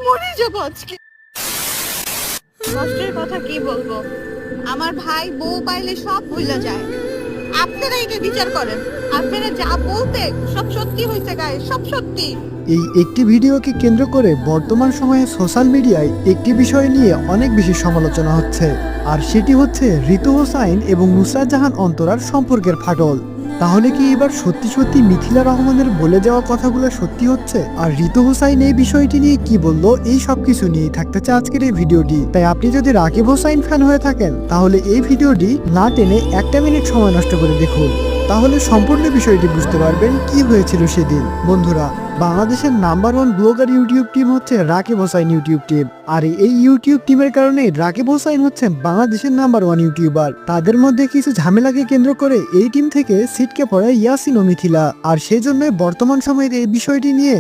মরে যাবো আজকে। কষ্টের কথা কি বলবো, আমার ভাই বউ পাইলে সব ভুলে যায়। আপনারা এটা বিচার করেন, আপনারা যা বলতে সব সত্যি হয়েছে গায়ে, সব সত্যি। এই একটি ভিডিওকে কেন্দ্র করে বর্তমান সময়ে সোশ্যাল মিডিয়ায় একটি বিষয় নিয়ে অনেক বেশি সমালোচনা হচ্ছে, আর সেটি হচ্ছে ঋতু হোসাইন এবং নুসরাত জাহান অন্তরার সম্পর্কের ফাটল। তাহলে কি এবার সত্যি সত্যি মিথিলা রহমানের বলে যাওয়া কথাগুলো সত্যি হচ্ছে? আর ঋতু হোসাইন এই বিষয়টি নিয়ে কি বললো, এই সব কিছু নিয়েই থাকতেছে আজকের এই ভিডিওটি। তাই আপনি যদি রাকিব হোসাইন ফ্যান হয়ে থাকেন তাহলে এই ভিডিওটি না টেনে একটা মিনিট সময় নষ্ট করে দেখুন, তাহলে সম্পূর্ণ বিষয়টি বুঝতে পারবেন কি হয়েছিল সেদিন। বন্ধুরা, বাংলাদেশের নাম্বার 1 ব্লগার ইউটিউব টিম হচ্ছে রাকিব হোসাইন ইউটিউব টিম, আর এই ইউটিউব টিমের কারণে রাকিব হোসাইন হচ্ছে বাংলাদেশের নাম্বার 1 ইউটিউবার। তাদের মধ্যে কিছু ঝামেলাকে কেন্দ্র করে এই টিম থেকে ছিটকে পড়ে ইয়াসিন ও মিথিলা, আর সেজন্য বর্তমান সময়ের এই বিষয়টি নিয়ে